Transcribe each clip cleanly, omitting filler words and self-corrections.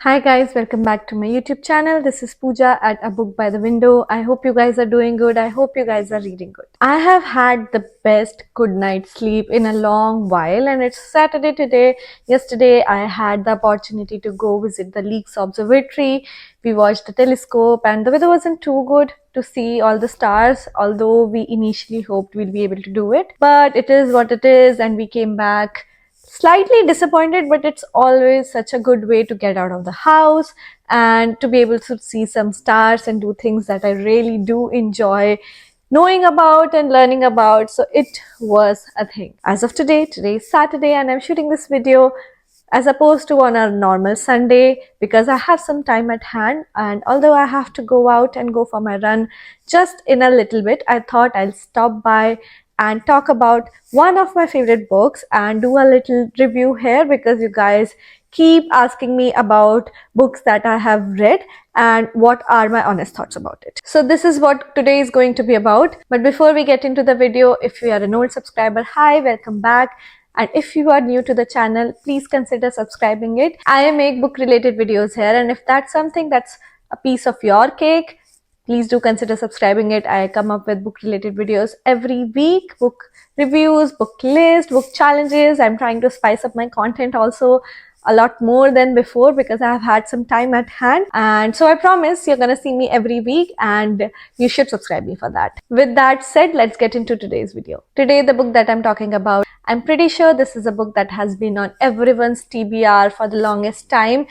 Hi guys, welcome back to my YouTube channel. This is Pooja at A Book by the Window. I hope you guys are doing good. I hope you guys are reading good. I have had the best good night sleep in a long while, and it's Saturday today. Yesterday I had the opportunity to go visit the Leaks Observatory. We watched the telescope and the weather wasn't too good to see all the stars, although we initially hoped we'll be able to do it. But it is what it is, and we came back slightly disappointed, but it's always such a good way to get out of the house and to be able to see some stars and do things that I really do enjoy knowing about and learning about. So it was a thing. As of today is Saturday, and I'm shooting this video as opposed to on a normal Sunday because I have some time at hand. And although I have to go out and go for my run just in a little bit, I thought I'll stop by and talk about one of my favorite books and do a little review here because you guys keep asking me about books that I have read and what are my honest thoughts about it. So this is what today is going to be about. But before we get into the video, if you are an old subscriber, hi, welcome back. And if you are new to the channel, please consider subscribing it. I make book related videos here, and if that's something that's a piece of your cake, please do consider subscribing it. I come up with book related videos every week, book reviews, book list, book challenges. I'm trying to spice up my content also a lot more than before because I have had some time at hand, and so I promise you're gonna see me every week and you should subscribe me for that. With that said, let's get into today's video. Today the book that I'm talking about, I'm pretty sure this is a book that has been on everyone's TBR for the longest time,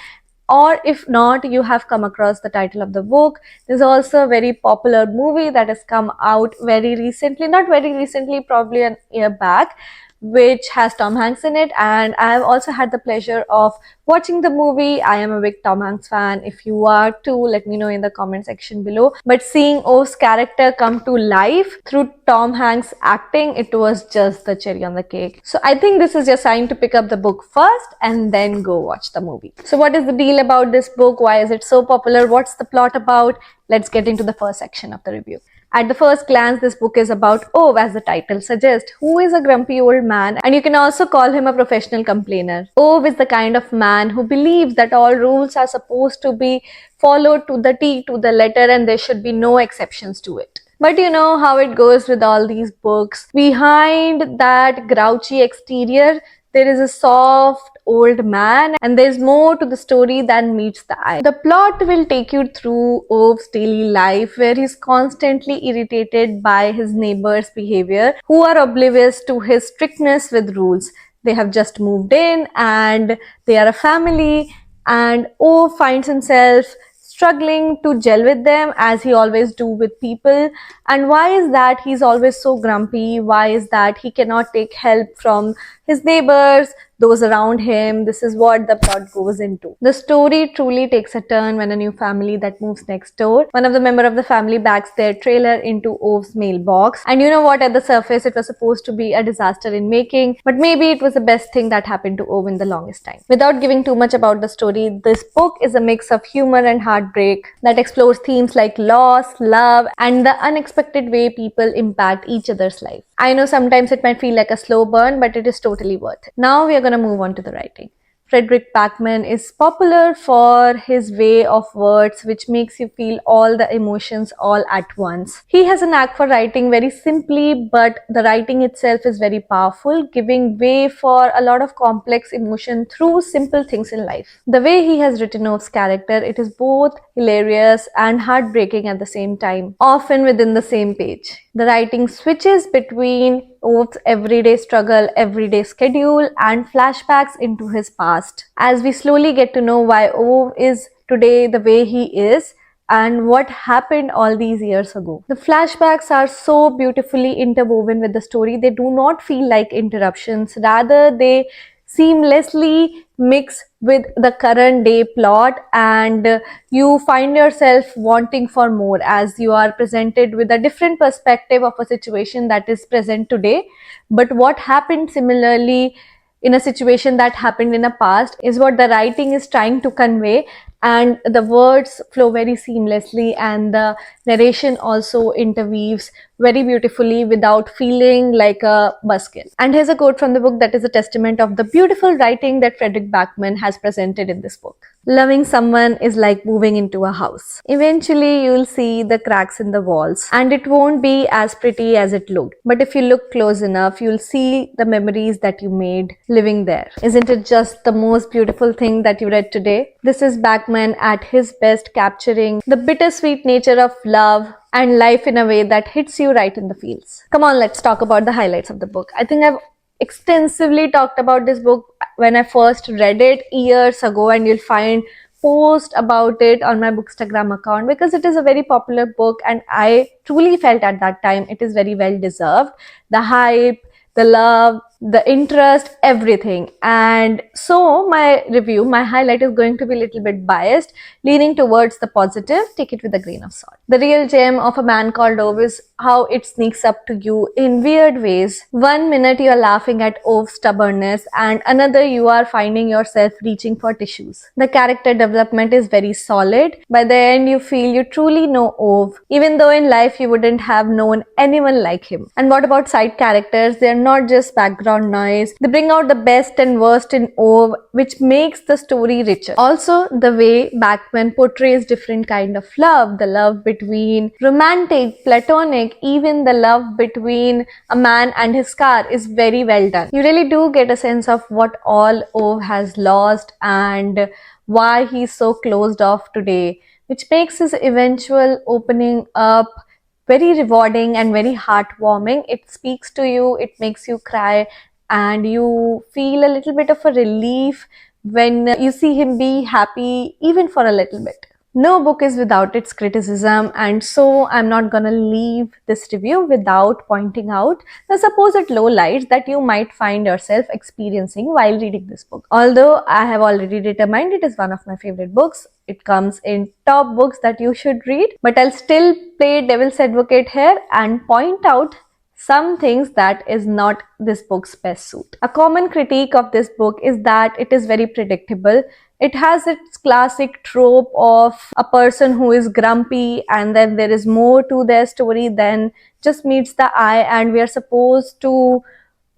or if not, you have come across the title of the book. There's also a very popular movie that has come out very recently, not very recently, probably an year back, which has Tom Hanks in it, and I have also had the pleasure of watching the movie. I am a big Tom Hanks fan. If you are too, let me know in the comment section below. But seeing O's character come to life through Tom Hanks acting, it was just the cherry on the cake. So I think this is your sign to pick up the book first and then go watch the movie. So what is the deal about this book? Why is it so popular? What's the plot about? Let's get into the first section of the review. At the first glance, this book is about Ove, as the title suggests, who is a grumpy old man, and you can also call him a professional complainer. Ove is the kind of man who believes that all rules are supposed to be followed to the T, to the letter, and there should be no exceptions to it. But you know how it goes with all these books. Behind that grouchy exterior, there is a soft old man, and there's more to the story than meets the eye. The plot will take you through Ove's daily life, where he's constantly irritated by his neighbors' behavior, who are oblivious to his strictness with rules. They have just moved in and they are a family, and Ove finds himself struggling to gel with them as he always do with people. And why is that he's always so grumpy? Why is that he cannot take help from his neighbors, those around him? This is what the plot goes into. The story truly takes a turn when a new family that moves next door. One of the members of the family backs their trailer into Ove's mailbox, and you know what, at the surface it was supposed to be a disaster in making, but maybe it was the best thing that happened to Ove in the longest time. Without giving too much about the story, this book is a mix of humor and heartbreak that explores themes like loss, love, and the unexpected way people impact each other's life. I know sometimes it might feel like a slow burn, but it is totally worth it. Now we are going to move on to the writing. Fredrik Backman is popular for his way of words, which makes you feel all the emotions all at once. He has a knack for writing very simply, but the writing itself is very powerful, giving way for a lot of complex emotion through simple things in life. The way he has written Ove's character, it is both hilarious and heartbreaking at the same time, often within the same page. The writing switches between Ove's everyday struggle, everyday schedule, and flashbacks into his past, as we slowly get to know why Ove is today the way he is and what happened all these years ago. The flashbacks are so beautifully interwoven with the story. They do not feel like interruptions, rather they seamlessly mix with the current day plot, and you find yourself wanting for more as you are presented with a different perspective of a situation that is present today. But what happened similarly in a situation that happened in the past is what the writing is trying to convey, and the words flow very seamlessly, and the narration also interweaves very beautifully without feeling like a buzzkill. And here's a quote from the book that is a testament of the beautiful writing that Frederick Backman has presented in this book. Loving someone is like moving into a house. Eventually, you'll see the cracks in the walls, and it won't be as pretty as it looked. But if you look close enough, you'll see the memories that you made living there. Isn't it just the most beautiful thing that you read today? This is Backman at his best, capturing the bittersweet nature of love and life in a way that hits you right in the feels. Come on, let's talk about the highlights of the book. I think I've extensively talked about this book when I first read it years ago, and you'll find post about it on my Bookstagram account because it is a very popular book, and I truly felt at that time it is very well deserved. The hype, the love, the interest, everything. And so my review, my highlight is going to be a little bit biased, leaning towards the positive. Take it with a grain of salt. The real gem of A Man Called Ove is how it sneaks up to you in weird ways. One minute you are laughing at Ove's stubbornness, and another you are finding yourself reaching for tissues. The character development is very solid. By the end you feel you truly know Ove, even though in life you wouldn't have known anyone like him. And what about side characters? They are not just background noise. They bring out the best and worst in Ove, which makes the story richer. Also, the way Backman portrays different kind of love, the love between romantic, platonic, even the love between a man and his car is very well done. You really do get a sense of what all Ove has lost and why he's so closed off today, which makes his eventual opening up very rewarding and very heartwarming. It speaks to you, it makes you cry, and you feel a little bit of a relief when you see him be happy even for a little bit. No book is without its criticism, and so I'm not gonna leave this review without pointing out the supposed low lights that you might find yourself experiencing while reading this book. Although I have already determined it is one of my favorite books, it comes in top books that you should read, but I'll still play devil's advocate here and point out some things that is not this book's best suit. A common critique of this book is that it is very predictable. It has its classic trope of a person who is grumpy, and then there is more to their story than just meets the eye, and we are supposed to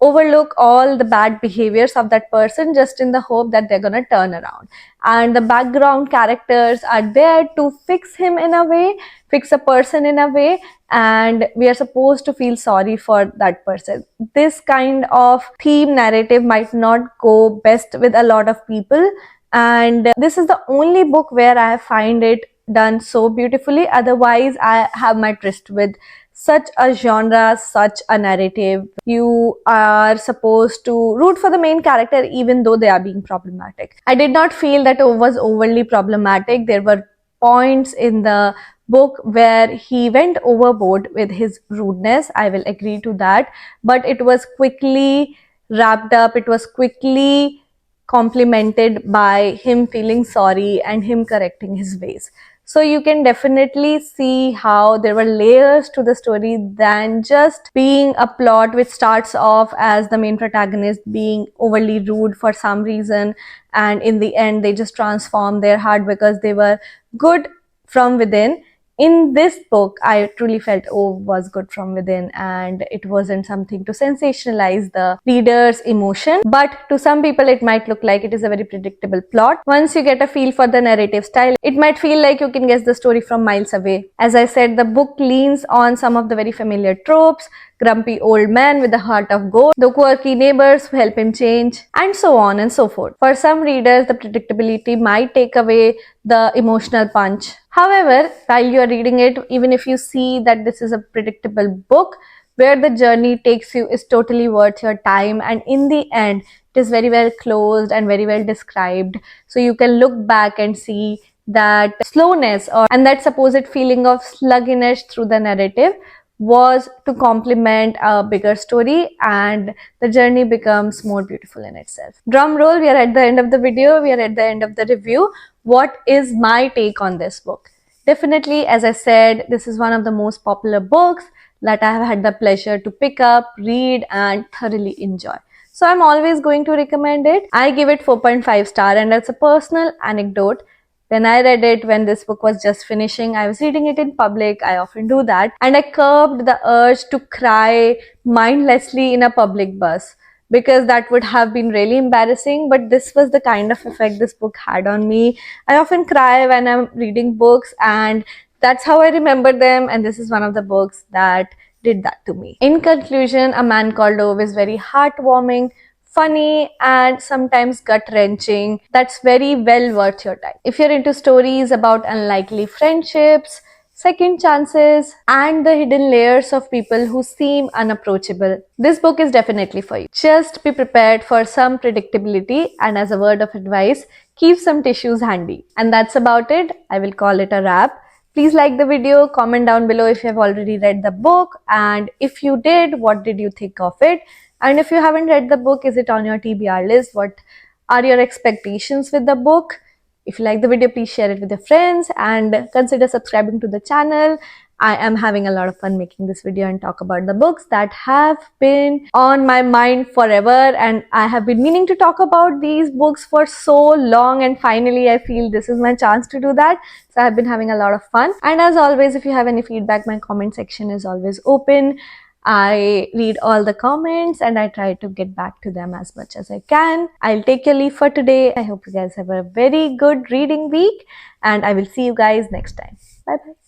overlook all the bad behaviors of that person just in the hope that they're gonna turn around. And the background characters are there to fix him in a way, fix a person in a way, and we are supposed to feel sorry for that person. This kind of theme narrative might not go best with a lot of people, and this is the only book where I find it done so beautifully. Otherwise, I have my tryst with such a genre, such a narrative. You are supposed to root for the main character even though they are being problematic. I did not feel that Ove was overly problematic. There were points in the book where he went overboard with his rudeness. I will agree to that. But it was quickly wrapped up. It was quickly complemented by him feeling sorry and him correcting his ways. So you can definitely see how there were layers to the story than just being a plot which starts off as the main protagonist being overly rude for some reason, and in the end they just transform their heart because they were good from within. In this book, I truly felt Ove was good from within, and it wasn't something to sensationalize the reader's emotion. But to some people, it might look like it is a very predictable plot. Once you get a feel for the narrative style, it might feel like you can guess the story from miles away. As I said, the book leans on some of the very familiar tropes: grumpy old man with a heart of gold, the quirky neighbors who help him change, and so on and so forth. For some readers, the predictability might take away the emotional punch. However, while you are reading it, even if you see that this is a predictable book, where the journey takes you is totally worth your time, and in the end, it is very well closed and very well described. So you can look back and see that slowness and that supposed feeling of sluggishness through the narrative was to complement a bigger story, and the journey becomes more beautiful in itself. Drum roll, we are at the end of the video, we are at the end of the review. What is my take on this book? Definitely, as I said, this is one of the most popular books that I have had the pleasure to pick up, read, and thoroughly enjoy. So I'm always going to recommend it. I give it 4.5 star, and that's a personal anecdote. When I read it, when this book was just finishing, I was reading it in public. I often do that. And I curbed the urge to cry mindlessly in a public bus because that would have been really embarrassing. But this was the kind of effect this book had on me. I often cry when I'm reading books, and that's how I remember them. And this is one of the books that did that to me. In conclusion, A Man Called Ove is very heartwarming, funny, and sometimes gut-wrenching. That's very well worth your time. If you're into stories about unlikely friendships, second chances, and the hidden layers of people who seem unapproachable, this book is definitely for you. Just be prepared for some predictability, and as a word of advice, keep some tissues handy. And that's about it. I will call it a wrap. Please like the video, comment down below if you have already read the book, and if you did, what did you think of it? And if you haven't read the book, is it on your TBR list? What are your expectations with the book? If you like the video, please share it with your friends and consider subscribing to the channel. I am having a lot of fun making this video and talk about the books that have been on my mind forever, and I have been meaning to talk about these books for so long, and finally I feel this is my chance to do that. So I've been having a lot of fun, and as always, if you have any feedback, my comment section is always open. I read all the comments and I try to get back to them as much as I can. I'll take your leave for today. I hope you guys have a very good reading week, and I will see you guys next time. Bye bye.